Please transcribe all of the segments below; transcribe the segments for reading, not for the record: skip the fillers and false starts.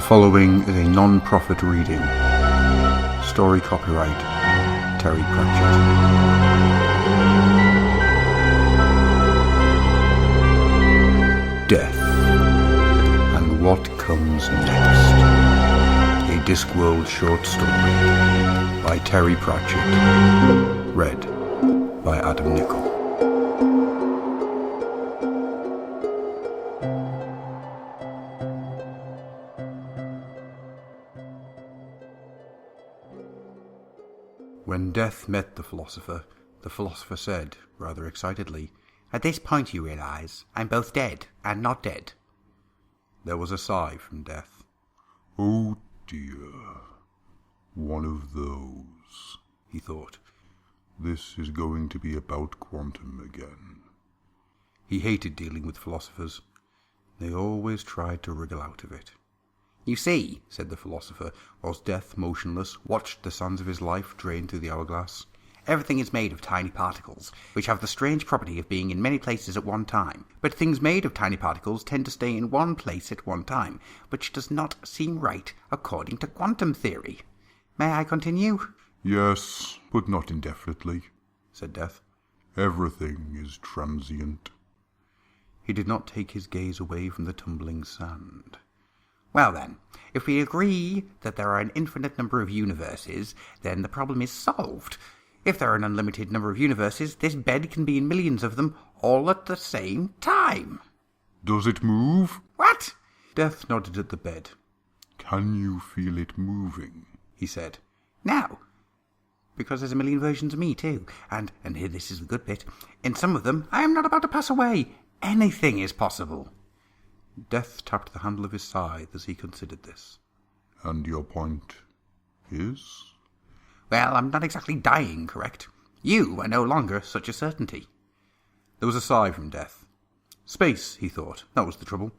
following is a non-profit reading. Story copyright Terry Pratchett. Death and What Comes Next. A Discworld short story by Terry Pratchett. Read by Adam Nichol. When Death met the philosopher said, rather excitedly, "At this point you realize I'm both dead and not dead." There was a sigh from Death. "Oh dear, one of those," he thought. "This is going to be about quantum again." He hated dealing with philosophers. They always tried to wriggle out of it. "You see," said the philosopher, whilst Death, motionless, watched the sands of his life drain through the hourglass, "everything is made of tiny particles, which have the strange property of being in many places at one time. But things made of tiny particles tend to stay in one place at one time, which does not seem right according to quantum theory. May I continue?" "Yes, but not indefinitely," said Death. "Everything is transient." He did not take his gaze away from the tumbling sand. "Well then, if we agree that there are an infinite number of universes, then the problem is solved. If there are an unlimited number of universes, this bed can be in millions of them all at the same time." "Does it move?" "What?" Death nodded at the bed. "Can you feel it moving?" he said. "No, because there's a million versions of me too, and here this is the good bit, in some of them I am not about to pass away. Anything is possible." Death tapped the handle of his scythe as he considered this. "And your point is?" "Well, I'm not exactly dying, correct? You are no longer such a certainty." There was a sigh from Death. Space, he thought, that was the trouble.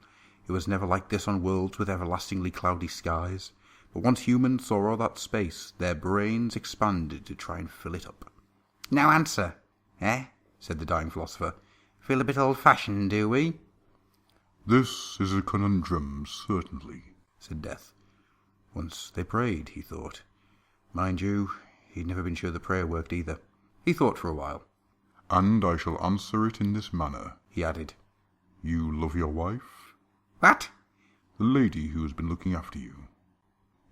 It was never like this on worlds with everlastingly cloudy skies. But once humans saw all that space, their brains expanded to try and fill it up. "Now answer, eh?" said the dying philosopher. "Feel a bit old-fashioned, do we?" "This is a conundrum, certainly," said Death. Once they prayed, he thought. Mind you, he'd never been sure the prayer worked either. He thought for a while. "And I shall answer it in this manner," he added. "You love your wife?" "What?" "The lady who has been looking after you.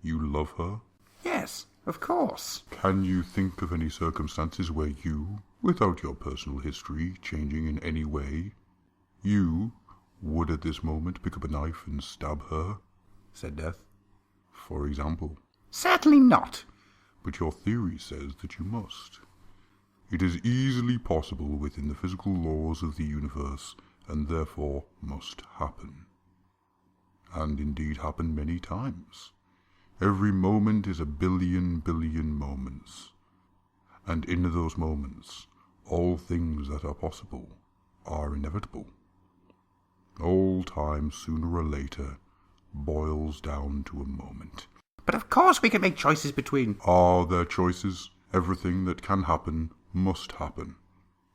You love her?" "Yes, of course." "Can you think of any circumstances where you, without your personal history changing in any way, you would at this moment pick up a knife and stab her?" said Death. "For example." "Certainly not." "But your theory says that you must. It is easily possible within the physical laws of the universe, and therefore must happen. And indeed happen many times. Every moment is a billion moments. And in those moments, all things that are possible are inevitable. All time, sooner or later, boils down to a moment." "But of course we can make choices between—" "Are there choices? Everything that can happen must happen.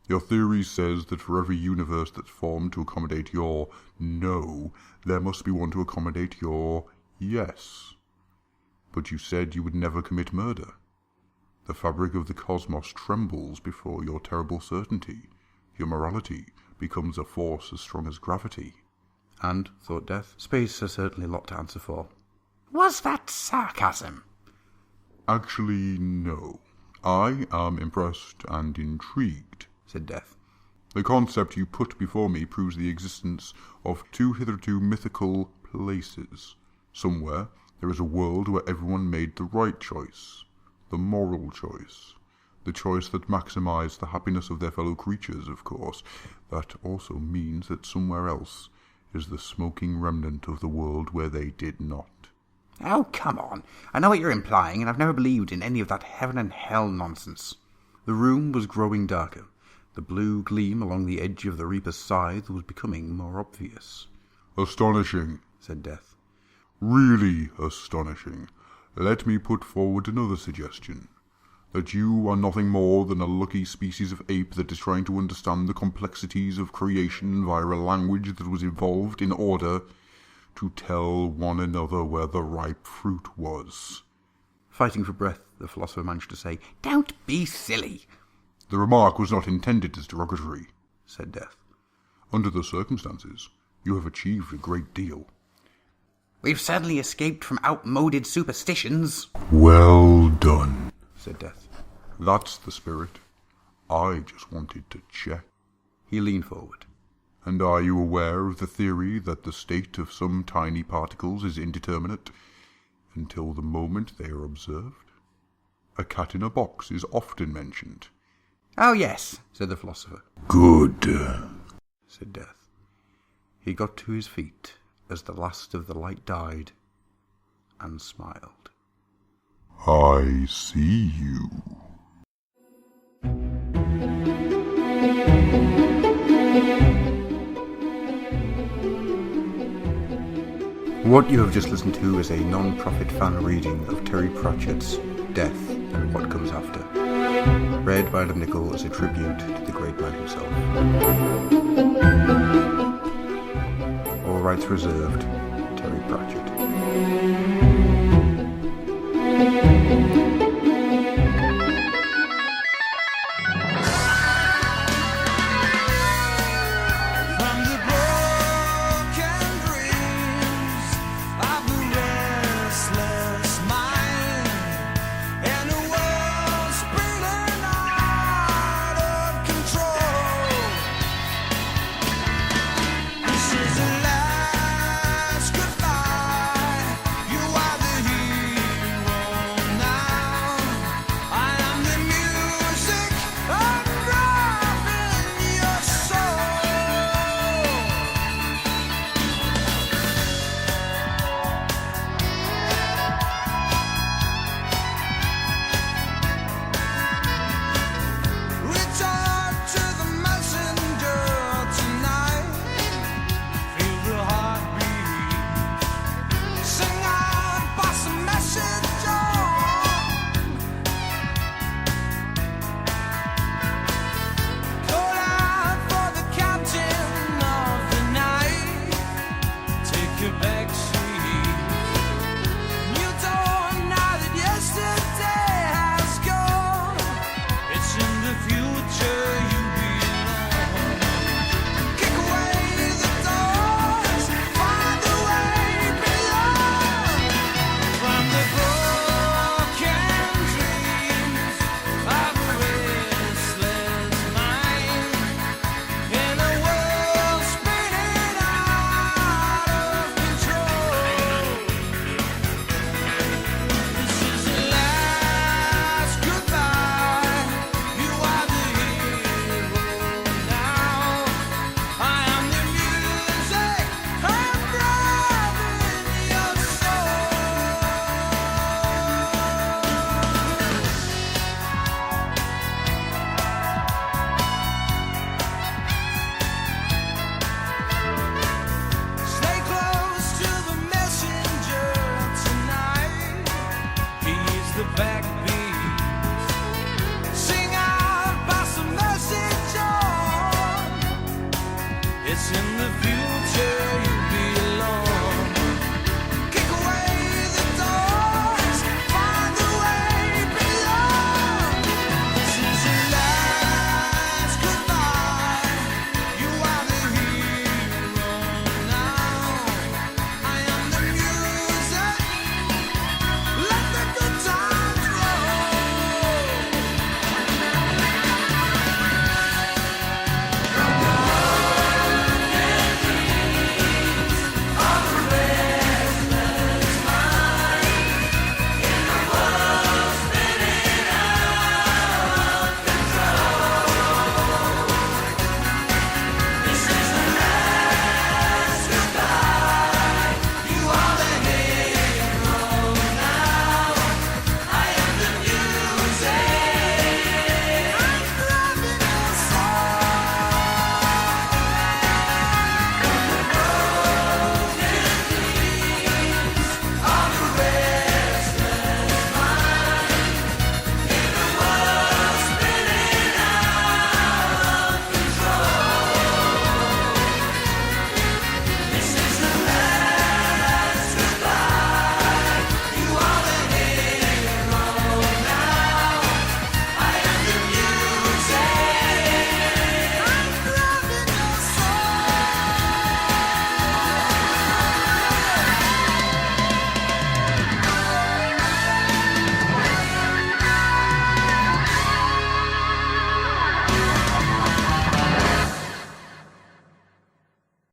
Your theory says that for every universe that's formed to accommodate your no, there must be one to accommodate your yes. But you said you would never commit murder. The fabric of the cosmos trembles before your terrible certainty. Your morality becomes a force as strong as gravity." And, thought Death, space has certainly a lot to answer for. "Was that sarcasm?" "Actually, no. I am impressed and intrigued," said Death. "The concept you put before me proves the existence of two hitherto mythical places. Somewhere there is a world where everyone made the right choice, the moral choice, the choice that maximized the happiness of their fellow creatures, of course. That also means that somewhere else is the smoking remnant of the world where they did not." "Oh, come on. I know what you're implying, and I've never believed in any of that heaven and hell nonsense." The room was growing darker. The blue gleam along the edge of the Reaper's scythe was becoming more obvious. "Astonishing," said Death. "Really astonishing. Let me put forward another suggestion. That you are nothing more than a lucky species of ape that is trying to understand the complexities of creation via a language that was evolved in order to tell one another where the ripe fruit was. Fighting for breath, the philosopher managed to say, "Don't be silly." The remark was not intended as derogatory, said Death. Under the circumstances, you have achieved a great deal. We've certainly escaped from outmoded superstitions. Well done, said Death. That's the spirit. I just wanted to check. He leaned forward. And are you aware of the theory that the state of some tiny particles is indeterminate until the moment they are observed? A cat in a box is often mentioned. Oh, yes, said the philosopher. Good, said Death. He got to his feet as the last of the light died and smiled. I see you. What you have just listened to is a non-profit fan reading of Terry Pratchett's Death and What Comes After, read by Adam Nichol as a tribute to the great man himself. All rights reserved, Terry Pratchett. It's in the future.